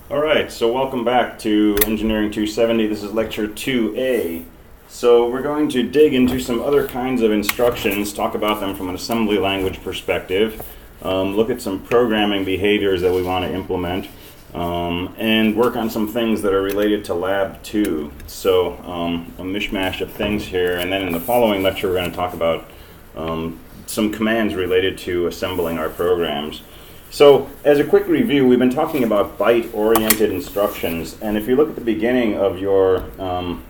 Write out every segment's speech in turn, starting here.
Alright, so welcome back to Engineering 270. This is lecture 2A. So we're going to dig into some other kinds of instructions, talk about them from an assembly language perspective, look at some programming behaviors that we want to implement, and work on some things that are related to Lab 2. So a mishmash of things here, and then in the following lecture we're going to talk about some commands related to assembling our programs. So, as a quick review, we've been talking about byte-oriented instructions, and if you look at the beginning of your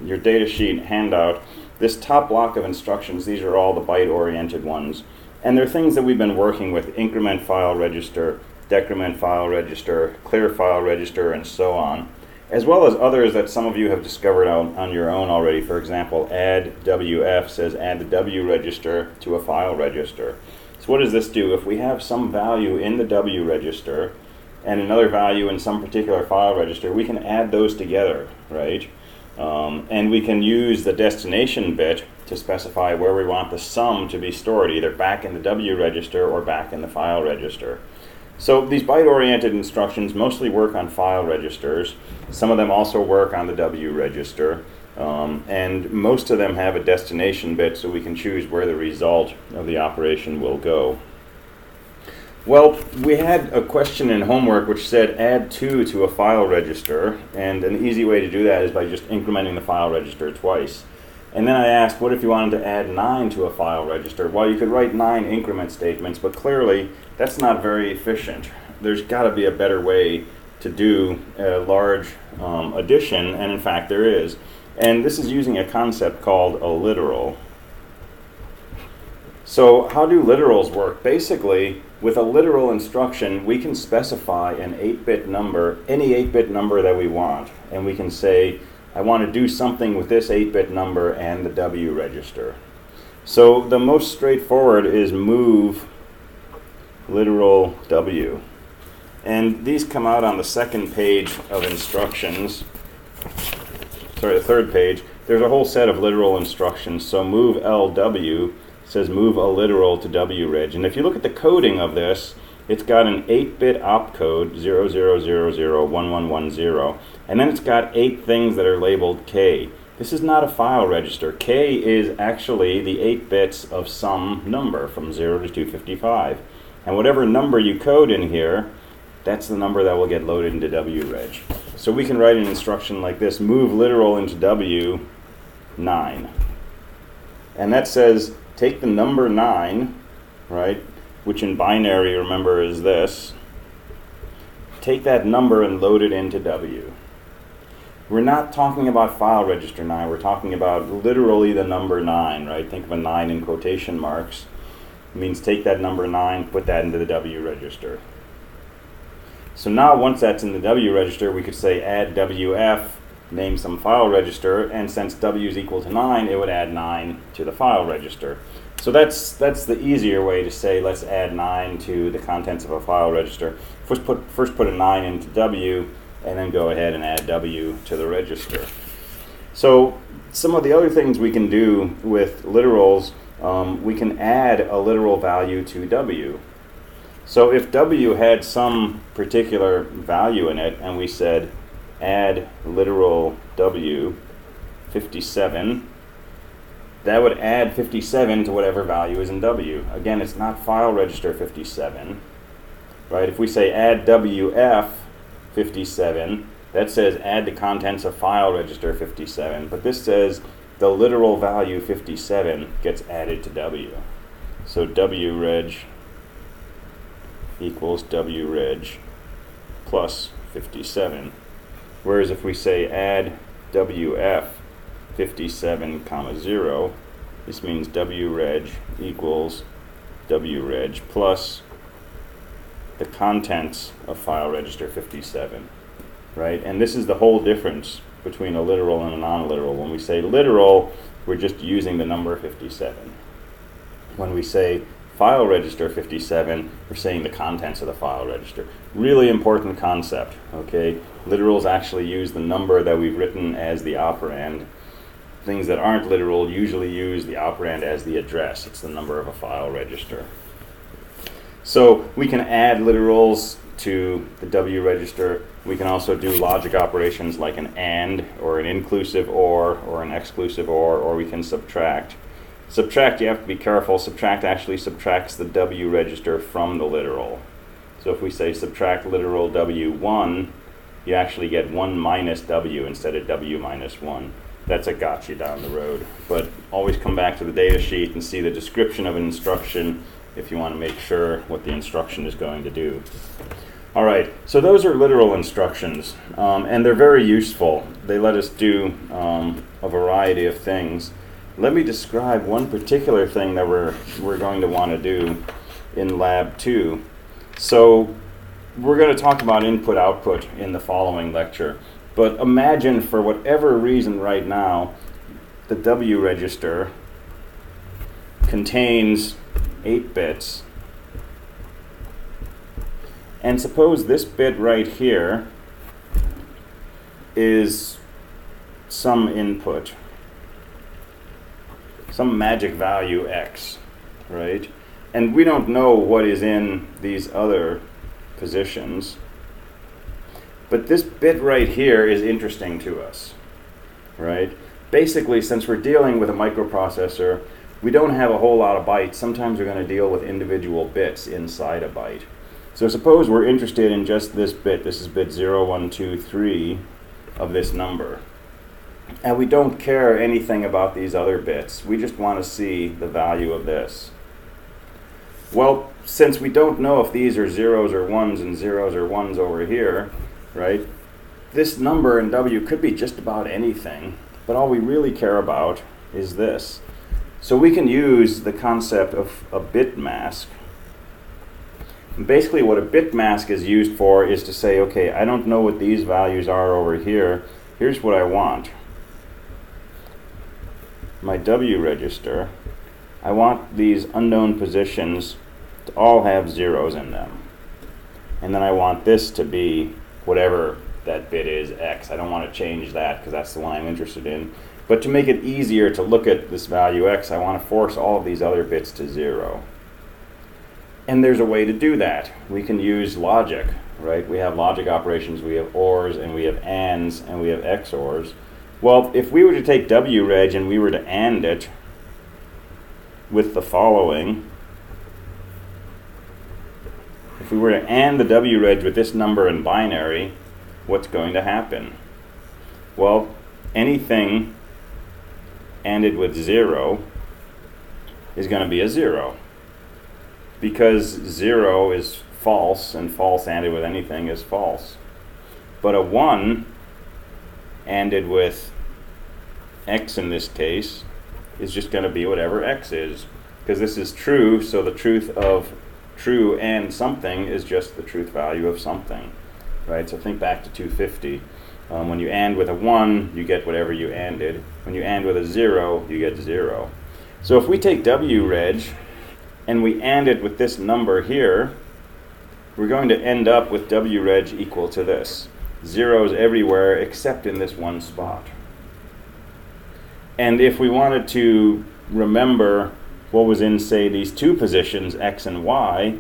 data sheet handout, this top block of instructions, these are all the byte-oriented ones. And they're things that we've been working with: increment file register, decrement file register, clear file register, and so on, as well as others that some of you have discovered on your own already. For example, add WF says add the W register to a file register. So what does this do? If we have some value in the W register and another value in some particular file register, we can add those together, right? And we can use the destination bit to specify where we want the sum to be stored, either back in the W register or back in the file register. So these byte-oriented instructions mostly work on file registers. Some of them also work on the W register. And most of them have a destination bit, so we can choose where the result of the operation will go. Well, we had a question in homework which said add 2 to a file register, and an easy way to do that is by just incrementing the file register twice. And then I asked, what if you wanted to add 9 to a file register? Well, you could write 9 increment statements, but clearly that's not very efficient. There's got to be a better way to do a large addition, and in fact there is. And this is using a concept called a literal. So how do literals work? Basically, with a literal instruction, we can specify an 8-bit number, any 8-bit number that we want. And we can say, I want to do something with this 8-bit number and the W register. So the most straightforward is move literal W. And these come out on the second page of instructions. Sorry, the third page. There's a whole set of literal instructions. So move LW says move a literal to WReg. And if you look at the coding of this, it's got an 8-bit opcode, 00001110, and then it's got 8 things that are labeled K. This is not a file register. K is actually the 8 bits of some number from 0 to 255. And whatever number you code in here, that's the number that will get loaded into WReg. So we can write an instruction like this: move literal into W 9. And that says take the number 9, right, which in binary, remember, is this. Take that number and load it into W. We're not talking about file register 9. We're talking about literally the number 9, right? Think of a 9 in quotation marks. It means take that number 9, put that into the W register. So now once that's in the W register, we could say add WF, name some file register, and since W is equal to 9, it would add 9 to the file register. So that's the easier way to say let's add 9 to the contents of a file register. First put a 9 into W, and then go ahead and add W to the register. So some of the other things we can do with literals, we can add a literal value to W. So if W had some particular value in it, and we said add literal W 57, that would add 57 to whatever value is in W. Again, it's not file register 57, right? If we say add WF 57, that says add the contents of file register 57, but this says the literal value 57 gets added to W. So WReg equals WReg plus 57. Whereas if we say add WF 57, 0, this means WReg equals WReg plus the contents of file register 57, right? And this is the whole difference between a literal and a non-literal. When we say literal, we're just using the number 57. When we say file register 57, we're saying the contents of the file register. Really important concept, okay? Literals actually use the number that we've written as the operand. Things that aren't literal usually use the operand as the address. It's the number of a file register. So we can add literals to the W register. We can also do logic operations like an AND, or an inclusive or an exclusive or we can subtract. Subtract, you have to be careful. Subtract actually subtracts the W register from the literal. So if we say subtract literal W1, you actually get 1 minus W instead of W minus 1. That's a gotcha down the road. But always come back to the data sheet and see the description of an instruction if you want to make sure what the instruction is going to do. All right, so those are literal instructions, and they're very useful. They let us do a variety of things. Let me describe one particular thing that we're going to want to do in Lab 2. So we're going to talk about input-output in the following lecture. But imagine, for whatever reason right now, the W register contains 8 bits. And suppose this bit right here is some input, some magic value X, right? And we don't know what is in these other positions. But this bit right here is interesting to us, right? Basically, since we're dealing with a microprocessor, we don't have a whole lot of bytes. Sometimes we're going to deal with individual bits inside a byte. So suppose we're interested in just this bit. This is bit 0, 1, 2, 3 of this number. And we don't care anything about these other bits. We just want to see the value of this. Well, since we don't know if these are zeros or ones and zeros or ones over here, right? This number in W could be just about anything, but all we really care about is this. So we can use the concept of a bit mask. And basically what a bit mask is used for is to say, okay, I don't know what these values are over here. Here's what I want. My W register, I want these unknown positions to all have zeros in them. And then I want this to be whatever that bit is, X. I don't want to change that because that's the one I'm interested in. But to make it easier to look at this value X, I want to force all of these other bits to 0. And there's a way to do that. We can use logic, right? We have logic operations, we have ORs, and we have ANDs, and we have XORs. Well, if we were to take WReg and we were to AND it with the following, if we were to AND the WReg with this number in binary, what's going to happen? Well, anything ANDed with 0 is going to be a 0. Because 0 is false, and false ANDed with anything is false. But a 1 ANDed with X in this case is just going to be whatever X is. Because this is true, so the truth of true and something is just the truth value of something, right? So think back to 250. When you AND with a 1, you get whatever you ANDed. When you AND with a 0, you get 0. So if we take WReg and we AND it with this number here, we're going to end up with WReg equal to this. Zeros everywhere except in this one spot. And if we wanted to remember what was in, say, these two positions, X and Y,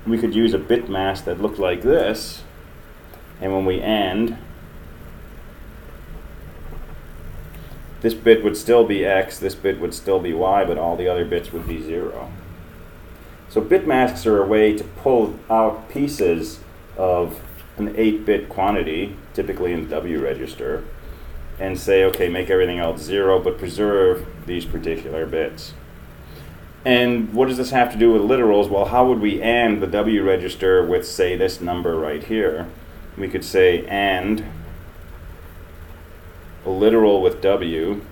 we could use a bit mask that looked like this. And when we AND, this bit would still be X, this bit would still be Y, but all the other bits would be 0. So bit masks are a way to pull out pieces of an 8-bit quantity, typically in the W register, and say, okay, make everything else 0, but preserve these particular bits. And what does this have to do with literals? Well, how would we AND the W register with, say, this number right here? We could say AND a literal with W,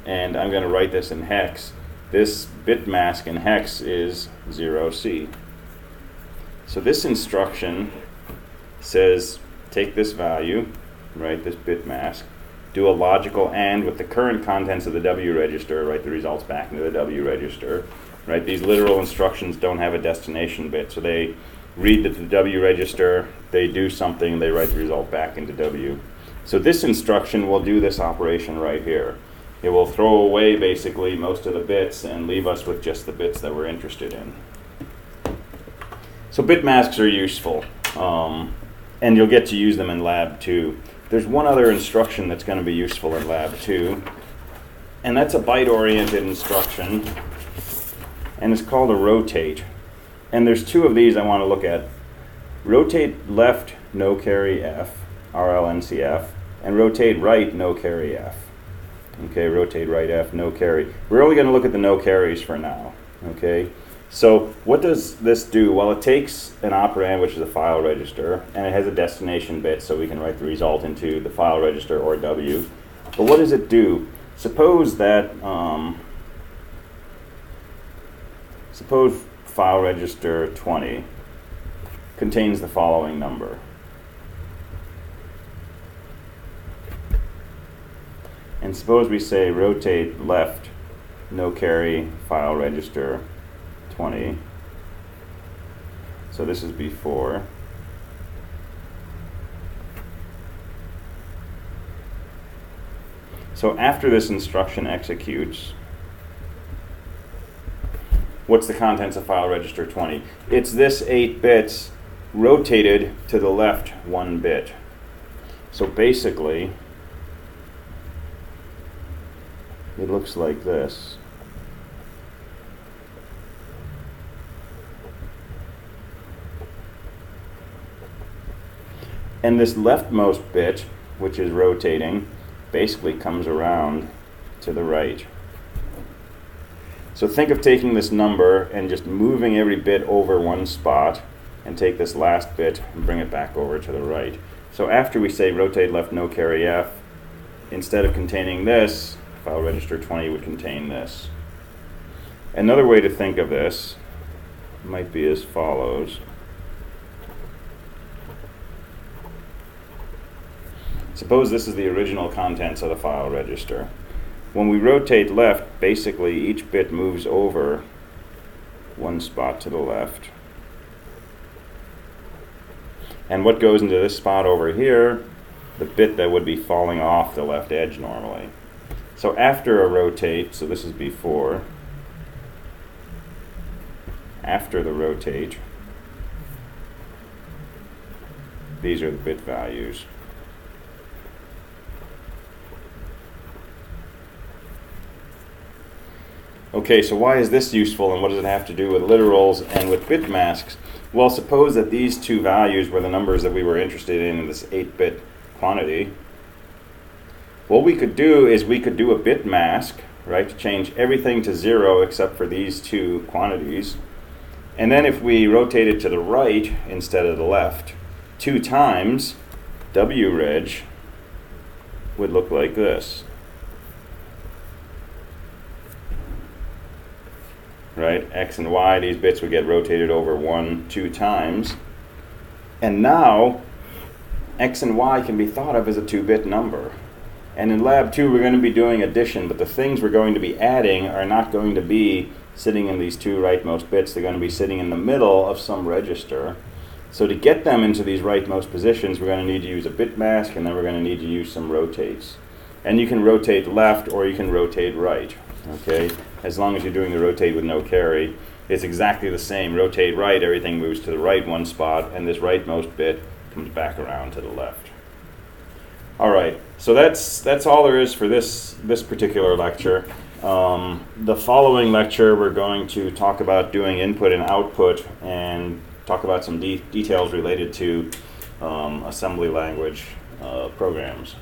and I'm going to write this in hex. This bit mask in hex is 0C. So this instruction says take this value, right, this bit mask, do a logical AND with the current contents of the W register, write the results back into the W register. Right? These literal instructions don't have a destination bit, so they read the W register, they do something, they write the result back into W. So this instruction will do this operation right here. It will throw away basically most of the bits and leave us with just the bits that we're interested in. So bit masks are useful. And you'll get to use them in Lab 2. There's one other instruction that's going to be useful in Lab 2, and that's a byte-oriented instruction, and it's called a rotate. And there's two of these I want to look at. Rotate left, no carry F, RLNCF, and rotate right, no carry F. Okay, rotate right F, no carry. We're only going to look at the no carries for now. Okay, so what does this do? Well, it takes an operand, which is a file register, and it has a destination bit, so we can write the result into the file register or W. But what does it do? Suppose that, suppose file register 20 contains the following number. And suppose we say rotate left, no carry, file register 20. So this is before. So after this instruction executes, what's the contents of file register 20? It's this 8 bits rotated to the left 1 bit. So basically, it looks like this. And this leftmost bit, which is rotating, basically comes around to the right. So think of taking this number and just moving every bit over 1 spot, and take this last bit and bring it back over to the right. So after we say rotate left, no carry F, instead of containing this, file register 20 would contain this. Another way to think of this might be as follows. Suppose this is the original contents of the file register. When we rotate left, basically each bit moves over 1 spot to the left. And what goes into this spot over here? The bit that would be falling off the left edge normally. So after a rotate, so this is before, after the rotate, these are the bit values. Okay, so why is this useful, and what does it have to do with literals and with bit masks? Well, suppose that these two values were the numbers that we were interested in this 8-bit quantity. What we could do is we could do a bit mask, right, to change everything to 0 except for these two quantities. And then if we rotate it to the right instead of the left 2 times, WReg would look like this. Right, X and Y, these bits would get rotated over 2 times. And now, X and Y can be thought of as a 2-bit number. And in Lab 2, we're going to be doing addition, but the things we're going to be adding are not going to be sitting in these 2 rightmost bits. They're going to be sitting in the middle of some register. So to get them into these rightmost positions, we're going to need to use a bit mask, and then we're going to need to use some rotates. And you can rotate left or you can rotate right. Okay, as long as you're doing the rotate with no carry, it's exactly the same. Rotate right, everything moves to the right 1 spot, and this rightmost bit comes back around to the left. All right, so that's all there is for this particular lecture. The following lecture, we're going to talk about doing input and output, and talk about some details related to assembly language programs.